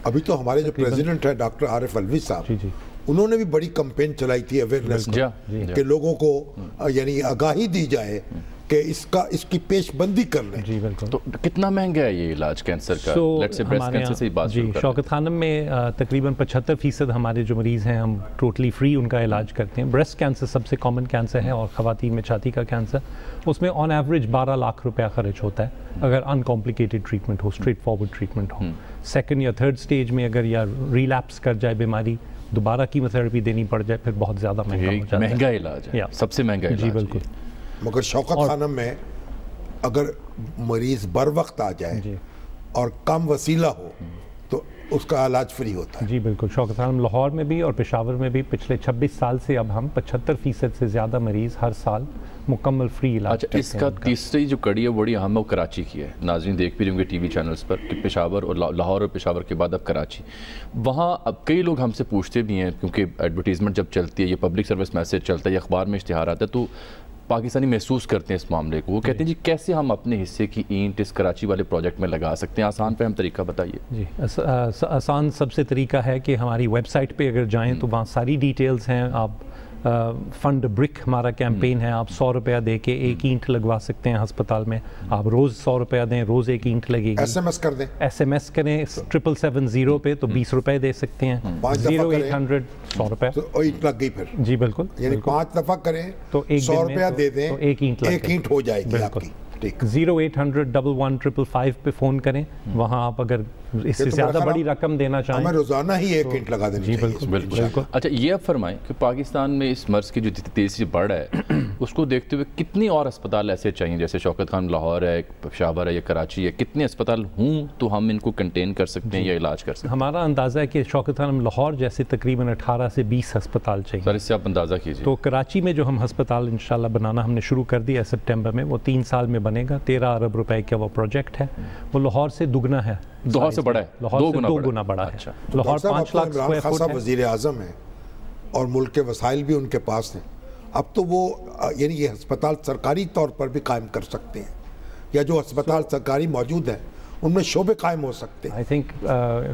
अभी तो हमारे जो प्रेसिडेंट है डॉक्टर आरिफ अलवी साहब, जी, उन्होंने भी बड़ी कैंपेन चलाई थी अवेयरनेस कि लोगों को यानी आगाही दी जाए कि इसकी पेशबंदी कर लें। जी बिल्कुल। तो कितना महंगा है ये इलाज कैंसर का? लेट्स से ब्रेस्ट कैंसर से ही बात शुरू करते हैं। शौकत खानम में तकरीबन 75% हमारे जो मरीज़ हैं हम टोटली फ्री उनका इलाज करते हैं। ब्रेस्ट कैंसर सबसे कॉमन कैंसर है, और ख़वातीन में छाती का कैंसर, उसमें ऑन एवरेज 12 लाख रुपया खर्च होता है अगर अनकॉम्प्लिकेटेड ट्रीटमेंट हो, स्ट्रेट फॉरवर्ड ट्रीटमेंट हो। सेकेंड या थर्ड स्टेज में अगर या रिलैप्स कर जाए बीमारी, दोबारा कीमोथेरेपी देनी पड़ जाए, फिर बहुत ज़्यादा महंगा हो जाता है। महंगा इलाज है, सबसे महंगा इलाज। जी बिल्कुल। मगर शौकत खानम में अगर मरीज़ बर वक्त आ जाए और कम वसीला हो तो उसका इलाज फ्री होता है। जी बिल्कुल। शौकत खानम लाहौर में भी और पेशावर में भी पिछले 26 साल से अब हम 75% से ज़्यादा मरीज़ हर साल मुकम्मल फ्री इलाज करते हैं। इसका तीसरी जो कड़ी है बड़ी अहम है, वो कराची की है। नाज़रीन देख भी होंगे टीवी चैनल्स पर कि पेशावर और लाहौर और पेशावर के बाद अब कराची। वहाँ अब कई लोग हमसे पूछते भी हैं, क्योंकि एडवर्टीज़मेंट जब चलती है, ये पब्लिक सर्विस मैसेज चलता है, या अखबार में इश्तिहार आता है, तो पाकिस्तानी महसूस करते हैं इस मामले को। वो कहते हैं जी कैसे हम अपने हिस्से की ईंट इस कराची वाले प्रोजेक्ट में लगा सकते हैं? आसान पे हम तरीका बताइए। जी आसान सबसे तरीका है कि हमारी वेबसाइट पे अगर जाएं तो वहाँ सारी डिटेल्स हैं। आप फंड ब्रिक हमारा कैंपेन है, आप 100 रुपया दे के एक ईंट लगवा सकते हैं अस्पताल में, आप रोज़ 100 रुपया दें, रोज़ एक ईंट लगेगी। SMS कर दें, SMS करें 770 पे तो 20 रुपए दे सकते हैं, 0800 100 रुपए तो ईंट लग गई फिर। जी बिल्कुल, यानी 5 दफा करें तो 100 रुपया दे दें तो एक ईंट हो जाएगी आपकी। 0800 11 555 पे फ़ोन करें, वहाँ आप अगर इससे ज़्यादा बड़ी रकम देना चाहें हमें रोज़ाना ही एक ईंट लगा देनी चाहिए। बिल्कुल। अच्छा, ये आप फरमाएं कि पाकिस्तान में इस मर्ज़ की जो तेज़ी से बढ़ है उसको देखते हुए कितनी और अस्पताल ऐसे चाहिए, जैसे शौकत खान लाहौर है, पेशावर है या कराची है, कितने अस्पताल हों तो हम इनको कंटेन कर सकते हैं या इलाज कर सकते हैं? हमारा अंदाज़ा है कि शौकत खान लाहौर जैसे तकरीबन 18 से 20 अस्पताल चाहिए। सर, इससे आप अंदाज़ा कीजिए। तो कराची में जो हम अस्पताल इंशाल्लाह बनाना हमने शुरू कर दिया सितंबर में, वो 3 साल में बनेगा, 13 अरब रुपए का वो प्रोजेक्ट है। वो लाहौर से दुगना है, लाहौर से बड़ा है, लाहौर से 2 गुना बड़ा है। लाहौर 5 लाख स्क्वायर फुट है। वज़ीर आज़म है और मुल्क के वसाइल भी उनके पास हैं, अब तो वो यानी ये अस्पताल सरकारी तौर पर भी कायम कर सकते हैं, या जो अस्पताल सरकारी मौजूद हैं उनमें शोबे कायम हो सकते हैं। आई थिंक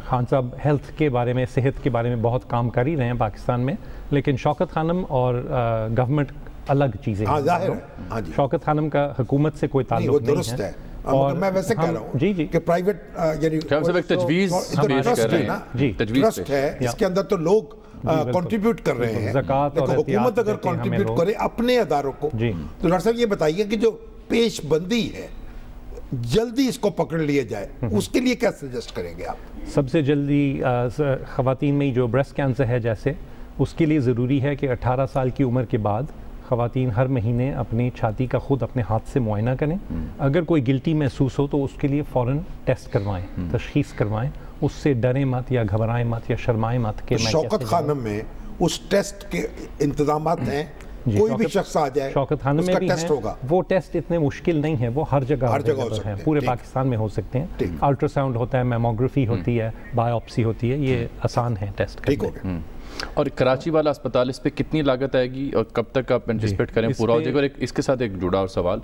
खान साहब हेल्थ के बारे में, सेहत के बारे में बहुत काम कर ही रहे हैं पाकिस्तान में, लेकिन शौकत खानम और गवर्नमेंट अलग चीज़ें हैं। ज़ाहिर है, हाँ जी। शौकत खानम का हुकूमत से कोई ताल्लुक नहीं है। और मैं वैसे कह रहा हूँ जी कि प्राइवेट यानी ट्रस्ट है, इसके अंदर तो लोग कंट्रीब्यूट कर रहे हैं, हुकूमत अगर कंट्रीब्यूट करे अपने अदारों को, तो डॉक्टर साहब ये बताइए कि जो पेशबंदी है जल्दी इसको पकड़ लिया जाए, उसके लिए क्या सजेस्ट करेंगे आप? सबसे जल्दी खवातीन में जो ब्रेस्ट कैंसर है जैसे, उसके लिए ज़रूरी है कि 18 साल की उम्र के बाद ख़वातीन हर महीने अपनी छाती का खुद अपने हाथ से मुआयना करें। अगर कोई गिल्टी महसूस हो तो उसके लिए फ़ौरन टेस्ट करवाएं, तशख़ीस करवाएं, उससे डरें मत या घबराएं मत या शर्माएं मत के शौकत खानम में उस टेस्ट के इंतजामात हैं, कोई भी शख्स आ जाए शौकत खानम में भी टेस्ट होगा। वो टेस्ट इतने मुश्किल नहीं है, वो हर जगह हो सकते हैं, पूरे पाकिस्तान में हो सकते हैं। अल्ट्रासाउंड होता है, मैमोग्राफी होती है, बायोप्सी होती है, ये आसान है टेस्ट करने। और कराची वाला अस्पताल, इस पे कितनी लागत आएगी और कब तक आप एंटिसिपेट करें पूरा हो जाएगा? और इसके साथ एक जुड़ा और सवाल,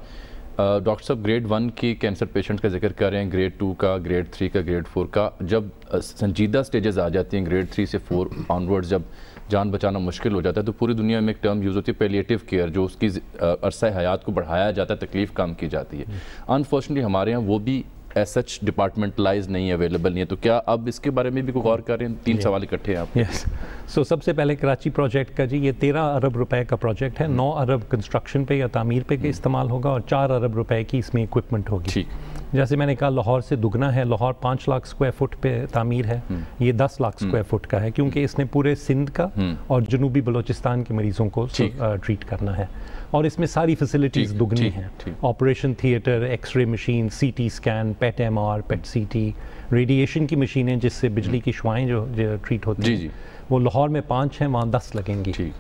डॉक्टर साहब ग्रेड 1 की कैंसर पेशेंट का जिक्र कर रहे हैं, ग्रेड 2 का, ग्रेड 3 का, ग्रेड 4 का, जब संजीदा स्टेजेस आ जाती हैं ग्रेड 3 से 4 ऑनवर्ड, जब जान बचाना मुश्किल हो जाता है, तो पूरी दुनिया में एक टर्म यूज़ होती है पैलिएटिव केयर, जो उसकी अरसा हयात को बढ़ाया जाता है, तकलीफ़ कम की जाती है। अनफॉर्चुनेटली हमारे यहाँ वो भी एज सच डिपार्टमेंटलाइज नहीं है, अवेलेबल नहीं है, तो क्या अब इसके बारे में भी कोई गौर कर रहे हैं? 3 सवाल इकट्ठे हैं आप। यस, सो सबसे पहले कराची प्रोजेक्ट का जी, ये 13 अरब रुपए का प्रोजेक्ट है। 9 अरब कंस्ट्रक्शन पे या तामीर पे के इस्तेमाल होगा और 4 अरब रुपए की इसमें इक्विपमेंट होगी। ठीक, जैसे मैंने कहा लाहौर से दुगना है, लाहौर 5 लाख स्क्वायर फुट पे तामीर है, ये 10 लाख स्क्वायर फुट का है, क्योंकि इसने पूरे सिंध का और जनूबी बलोचिस्तान के मरीजों को ट्रीट करना है, और इसमें सारी फैसिलिटीज़ दुगनी हैं। Operation theatre, x ray machine, CT scan, PET MR, PET CT, radiation की मशीनें जिससे बिजली की शुआएँ जो ट्रीट होती हैं, वो लाहौर में 5 हैं, वहाँ 10 लगेंगी।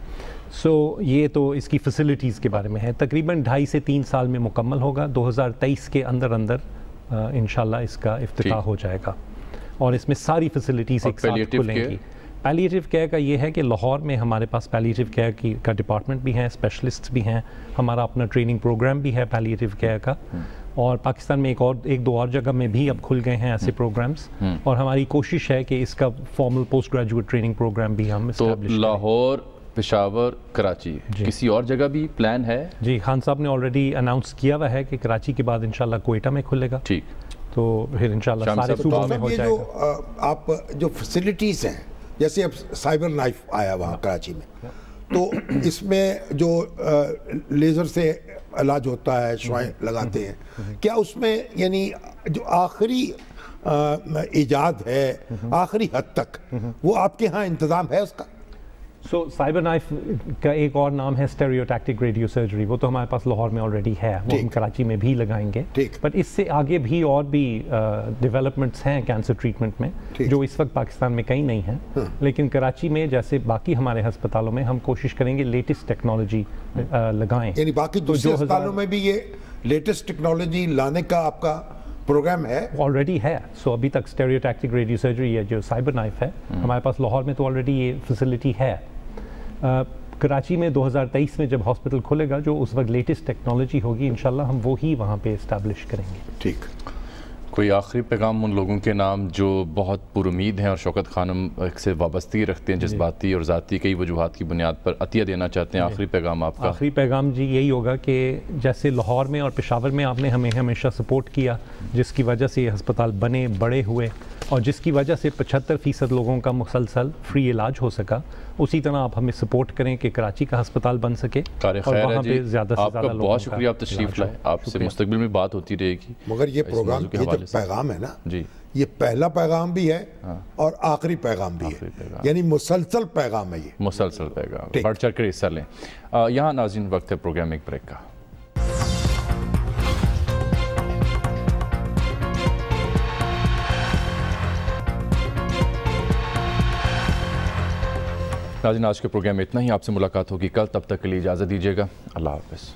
सो ये तो इसकी फैसिलिटीज़ के बारे में है। तकरीबन 2.5 से 3 साल में मुकम्मल होगा, 2023 के अंदर इंशाल्लाह इसका इफ्तिताह हो जाएगा, और इसमें सारी फैसिलिटीज़ एक साथ खुलेंगी। पैलिएटिव केयर का ये है कि लाहौर में हमारे पास पैलिएटिव केयर का डिपार्टमेंट भी है, स्पेशलिस्ट भी हैं, हमारा अपना ट्रेनिंग प्रोग्राम भी है पैलिएटिव केयर का, और पाकिस्तान में एक दो और जगह में भी अब खुल गए हैं ऐसे प्रोग्राम्स, और हमारी कोशिश है कि इसका formal post graduate training programme भी हम एस्टैब्लिश करें। लाहौर, पेशावर, कराची, किसी और जगह भी प्लान है? जी, खान साहब ने ऑलरेडी अनाउंस किया हुआ है कि कराची के बाद इंशाल्लाह कोयटा में खुलेगा। ठीक, तो फिर इंशाल्लाह सारे सूबों में हो जाएगा। आप जो फैसिलिटीज़ हैं, जैसे अब साइबर नाइफ आया वहाँ कराची में, तो इसमें जो लेज़र से इलाज होता है, शुआएं लगाते हैं, क्या उसमें यानी जो आखिरी इजाद है आखिरी हद तक, वो आपके यहाँ इंतज़ाम है उसका? सो साइबर नाइफ का एक और नाम है स्टेरियोटैक्टिक रेडियो सर्जरी, वो तो हमारे पास लाहौर में ऑलरेडी है, वो हम कराची में भी लगाएंगे। बट इससे आगे भी और भी डेवलपमेंट्स हैं कैंसर ट्रीटमेंट में, जो इस वक्त पाकिस्तान में कहीं नहीं है, लेकिन कराची में जैसे बाकी हमारे अस्पतालों में हम कोशिश करेंगे लेटेस्ट टेक्नोलॉजी लगाएं। यानी बाकी दूसरे अस्पतालों में भी ये लेटेस्ट टेक्नोलॉजी लाने का आपका प्रोग्राम है? ऑलरेडी है। सो अभी तक स्टेरियोटैक्टिक रेडियो सर्जरी है जो साइबर नाइफ है, हमारे पास लाहौर में तो ऑलरेडी ये फैसिलिटी है। कराची में 2023 में जब हॉस्पिटल खुलेगा, जो उस वक्त लेटेस्ट टेक्नोलॉजी होगी, इंशाल्लाह हम वो ही वहाँ पे इस्टेब्लिश करेंगे। ठीक। کوئی آخری پیغام ان لوگوں کے نام جو بہت پر امید ہیں اور شوکت خانم سے وابستگی رکھتے ہیں جذباتی اور ذاتی کئی وجوہات کی بنیاد پر عطیہ دینا چاہتے ہیں؟ آخری پیغام آپ کا؟ آخری پیغام جی یہی ہوگا کہ جیسے لاہور میں اور پشاور میں آپ نے ہمیں ہمیشہ سپورٹ کیا، جس کی وجہ سے یہ ہسپتال بنے بڑے ہوئے اور جس کی وجہ سے 75% لوگوں کا مسلسل فری علاج ہو سکا، اسی طرح آپ ہمیں سپورٹ کریں کہ کراچی کا ہسپتال بن سکے اور وہاں پہ زیادہ سے زیادہ لوگوں کا بہت شکریہ، آپ تشریف لائے، آپ سے مستقبل میں بات ہوتی رہے گی۔ مگر یہ پروگرام یہ جو پیغام ہے نا جی، یہ پہلا پیغام بھی ہے اور آخری پیغام بھی ہے، یعنی مسلسل پیغام ہے، یہ مسلسل پیغام، بڑھ چڑھ کر حصہ لیں۔ یہاں ناظرین وقت ہے پروگرام ایک بریک کا۔ ناظرین آج کے پروگرام میں اتنا ہی، آپ سے ملاقات ہوگی کل، تب تک کے لیے اجازت دیجیے گا، اللہ حافظ۔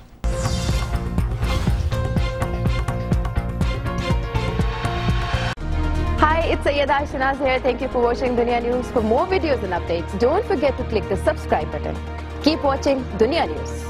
Hi, it's Sayyeda Shanaz here. Thank you for watching Dunya News. For more videos and updates, don't forget to click the subscribe button. Keep watching Dunya News.